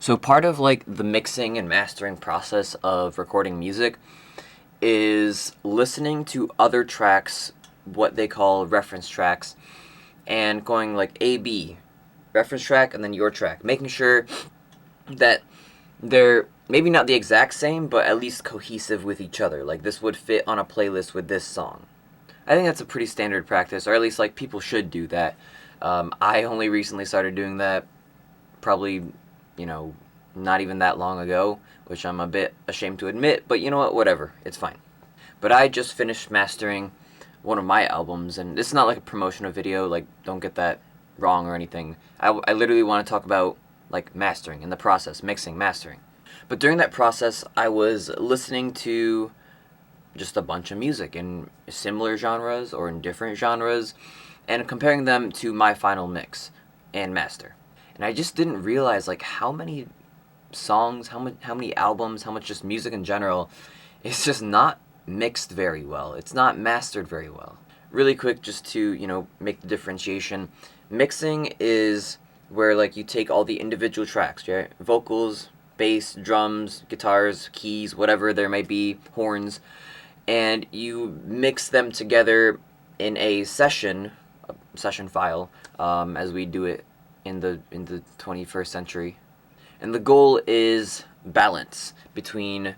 So part of like the mixing and mastering process of recording music is listening to other tracks, what they call reference tracks, and going like A B, reference track and then your track, making sure that they're maybe not the exact same, but at least cohesive with each other. Like this would fit on a playlist with this song. I think that's a pretty standard practice, or at least like people should do that. I only recently started doing that, probably, you know, not even that long ago, which I'm a bit ashamed to admit, but you know what, whatever, it's fine. But I just finished mastering one of my albums, and it's not like a promotional video, like, don't get that wrong or anything. I literally want to talk about, like, mastering and the process, mixing, mastering. But during that process, I was listening to just a bunch of music in similar genres or in different genres and comparing them to my final mix and master. And I just didn't realize like how many songs, how many albums, how much just music in general is just not mixed very well. It's not mastered very well. Really quick just to, make the differentiation. Mixing is where like you take all the individual tracks, right? Vocals, bass, drums, guitars, keys, whatever there may be, horns, and you mix them together in a session file, as we do it in the 21st century. And the goal is balance between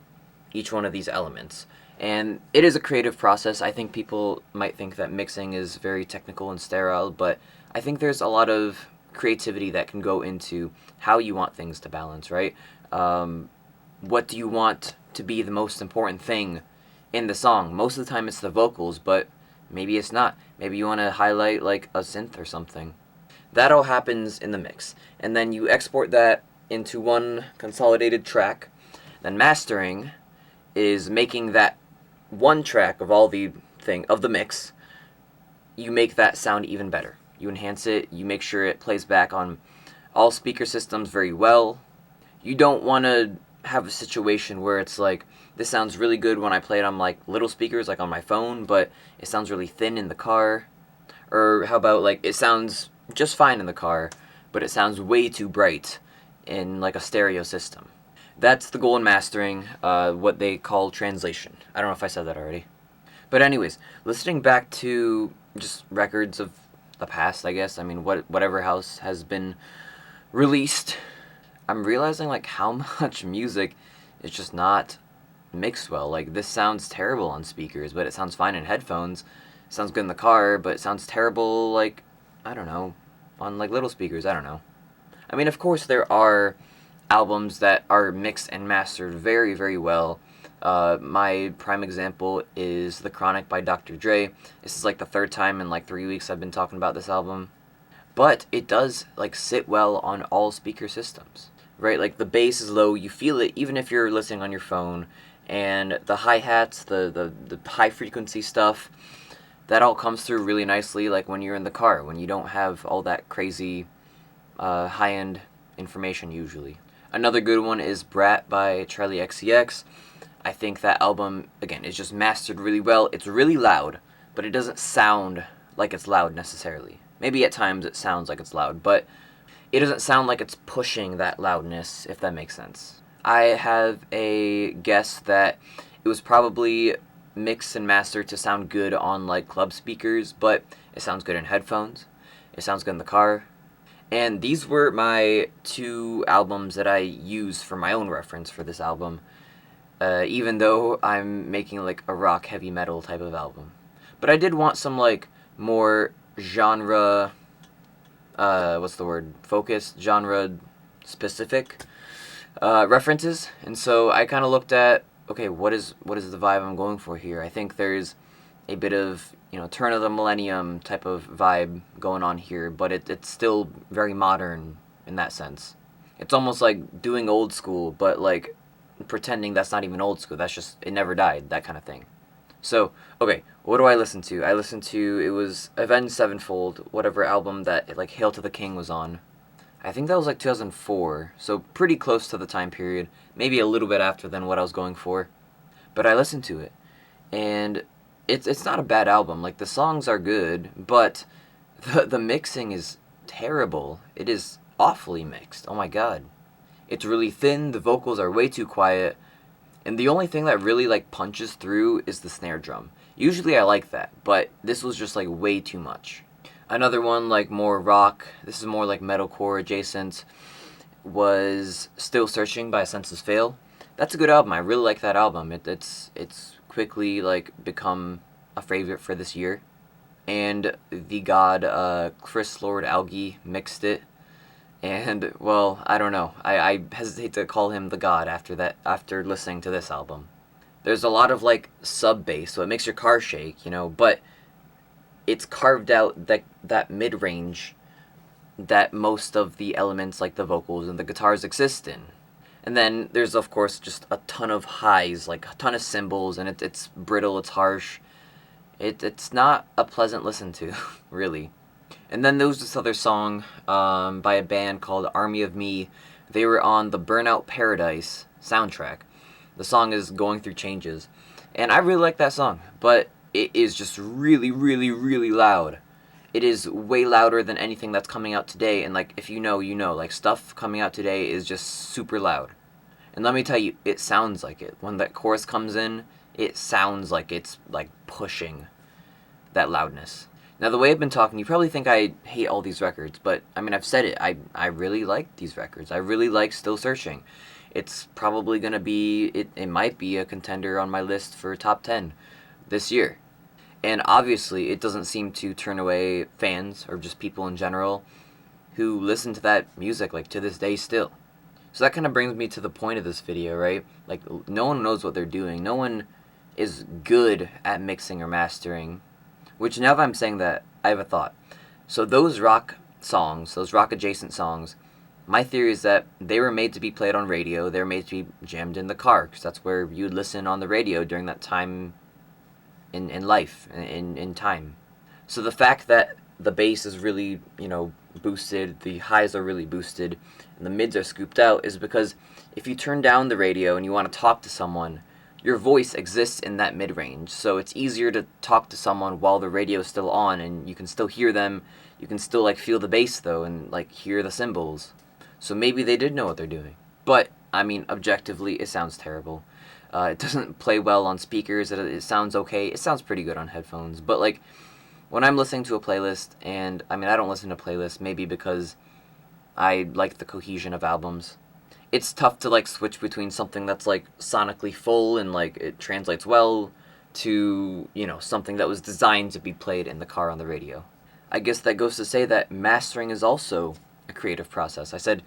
each one of these elements. And it is a creative process. I think people might think that mixing is very technical and sterile, but I think there's a lot of creativity that can go into how you want things to balance, right? What do you want to be the most important thing in the song? Most of the time it's the vocals, but maybe it's not. Maybe you want to highlight like a synth or something. That all happens in the mix. And then you export that into one consolidated track. Then mastering is making that one track of all the mix, you make that sound even better. You enhance it, you make sure it plays back on all speaker systems very well. You don't want to have a situation where it's like, this sounds really good when I play it on like little speakers like on my phone, but it sounds really thin in the car. Or how about like it sounds just fine in the car, but it sounds way too bright in like a stereo system. That's the goal in mastering, what they call translation. I don't know if I said that already. But anyways, listening back to just records of the past, I guess, I mean, whatever house has been released, I'm realizing like how much music is just not mixed well. Like this sounds terrible on speakers, but it sounds fine in headphones. It sounds good in the car, but it sounds terrible, like, I don't know, on like little speakers, I don't know. I mean, of course there are albums that are mixed and mastered very, very well. My prime example is The Chronic by Dr. Dre. This is like the third time in like 3 weeks I've been talking about this album. But it does like sit well on all speaker systems, right? Like the bass is low, you feel it even if you're listening on your phone, and the hi-hats, the high frequency stuff, that all comes through really nicely like when you're in the car, when you don't have all that crazy high-end information usually. Another good one is Brat by Charlie XCX. I think that album, again, is just mastered really well. It's really loud, but it doesn't sound like it's loud necessarily. Maybe at times it sounds like it's loud, but it doesn't sound like it's pushing that loudness, if that makes sense. I have a guess that it was probably mixed and mastered to sound good on like club speakers, but it sounds good in headphones. It sounds good in the car. And these were my two albums that I use for my own reference for this album, even though I'm making like a rock heavy metal type of album. But I did want some like more genre, focused, genre specific references. And so I kind of looked at, okay, what is the vibe I'm going for here? I think there's a bit of, turn of the millennium type of vibe going on here, but it's still very modern in that sense. It's almost like doing old school, but like pretending that's not even old school. That's just, it never died, that kind of thing. So, okay, what do I listen to? I listened to, it was Avenged Sevenfold, whatever album that like Hail to the King was on. I think that was like 2004, so pretty close to the time period, maybe a little bit after than what I was going for. But I listened to it, and it's not a bad album. Like the songs are good, but the mixing is terrible. It is awfully mixed. Oh my god. It's really thin, the vocals are way too quiet, and the only thing that really like punches through is the snare drum. Usually I like that, but this was just like way too much. Another one, like more rock, this is more like metalcore adjacent, was Still Searching by Senses Fail. That's a good album. I really like that album. It's quickly like become a favorite for this year. And the god Chris Lord Alge mixed it. And well, I don't know. I hesitate to call him the god after listening to this album. There's a lot of like sub bass, so it makes your car shake, but it's carved out that mid range that most of the elements like the vocals and the guitars exist in. And then there's of course just a ton of highs, like a ton of cymbals, and it's brittle, it's harsh. It's not a pleasant listen to, really. And then there was this other song by a band called Army of Me. They were on the Burnout Paradise soundtrack. The song is Going Through Changes. And I really like that song, but it is just really, really, really loud. It is way louder than anything that's coming out today, and like if you know, like stuff coming out today is just super loud. And let me tell you, it sounds like it. When that chorus comes in, it sounds like it's like pushing that loudness. Now the way I've been talking, you probably think I hate all these records, but I mean I've said it. I really like these records. I really like Still Searching. It's probably gonna be it might be a contender on my list for top 10 this year. And obviously, it doesn't seem to turn away fans or just people in general who listen to that music like to this day still. So that kind of brings me to the point of this video, right? Like, no one knows what they're doing. No one is good at mixing or mastering. Which, now that I'm saying that, I have a thought. So those rock songs, those rock adjacent songs, my theory is that they were made to be played on radio. They were made to be jammed in the car, because that's where you'd listen on the radio during that time in life, in time. So the fact that the bass is really, boosted, the highs are really boosted, and the mids are scooped out is because if you turn down the radio and you want to talk to someone, your voice exists in that mid-range, so it's easier to talk to someone while the radio is still on, and you can still hear them, you can still, like, feel the bass, though, and, like, hear the cymbals. So maybe they did know what they're doing. But, I mean, objectively, it sounds terrible. It doesn't play well on speakers. It sounds okay. It sounds pretty good on headphones. But, like, when I'm listening to a playlist, and, I mean, I don't listen to playlists, maybe because I like the cohesion of albums. It's tough to, like, switch between something that's, like, sonically full and, like, it translates well to, something that was designed to be played in the car on the radio. I guess that goes to say that mastering is also a creative process. I said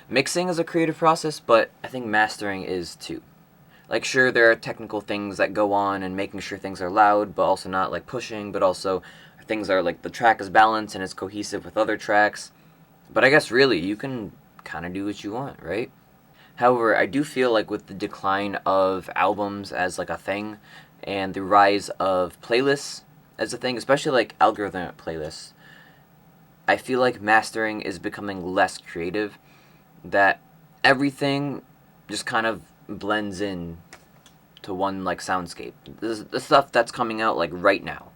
mixing is a creative process, but I think mastering is too. Like, sure, there are technical things that go on and making sure things are loud, but also not, like, pushing, but also things are, like, the track is balanced and it's cohesive with other tracks. But I guess, really, you can kind of do what you want, right? However, I do feel like with the decline of albums as, like, a thing, and the rise of playlists as a thing, especially, like, algorithmic playlists, I feel like mastering is becoming less creative, that everything just kind of blends in to one, like, soundscape. The stuff that's coming out, like, right now.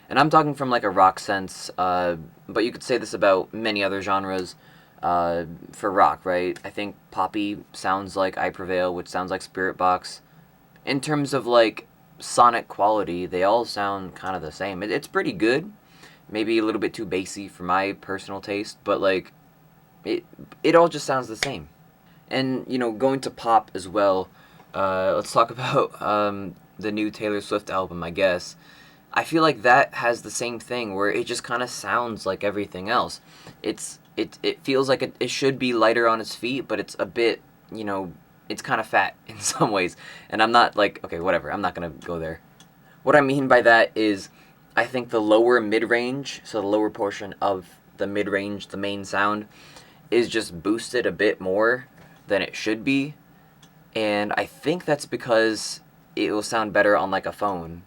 And I'm talking from, like, a rock sense, but you could say this about many other genres for rock, right? I think Poppy sounds like I Prevail, which sounds like Spirit Box. In terms of, like, sonic quality, they all sound kind of the same. It's pretty good. Maybe a little bit too bassy for my personal taste, but, like, it all just sounds the same. And, going to pop as well, let's talk about the new Taylor Swift album, I guess. I feel like that has the same thing, where it just kind of sounds like everything else. It feels like it should be lighter on its feet, but it's a bit, it's kind of fat in some ways. And I'm not like, okay, whatever, I'm not going to go there. What I mean by that is, I think the lower mid-range, so the lower portion of the mid-range, the main sound, is just boosted a bit more than it should be, and I think that's because it will sound better on, like, a phone.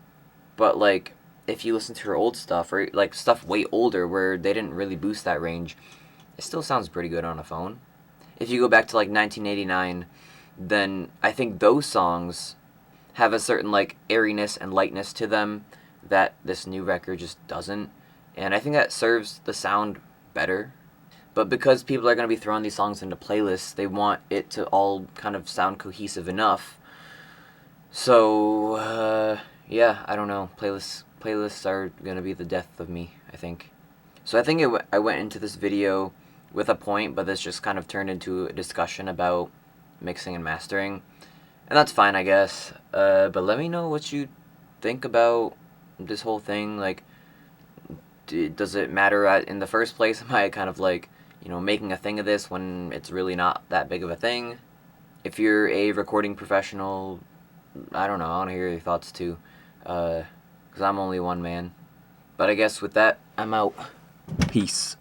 But, like, if you listen to her old stuff, or, like, stuff way older where they didn't really boost that range, it still sounds pretty good on a phone. If you go back to, like, 1989, then I think those songs have a certain, like, airiness and lightness to them that this new record just doesn't, and I think that serves the sound better. But because people are going to be throwing these songs into playlists, they want it to all kind of sound cohesive enough. So, yeah, I don't know. Playlists are going to be the death of me, I think. So I think I went into this video with a point, but this just kind of turned into a discussion about mixing and mastering. And that's fine, I guess. But let me know what you think about this whole thing. Like, does it matter in the first place? Am I kind of like, making a thing of this when it's really not that big of a thing? If you're a recording professional, I don't know. I want to hear your thoughts too. Because I'm only one man. But I guess with that, I'm out. Peace.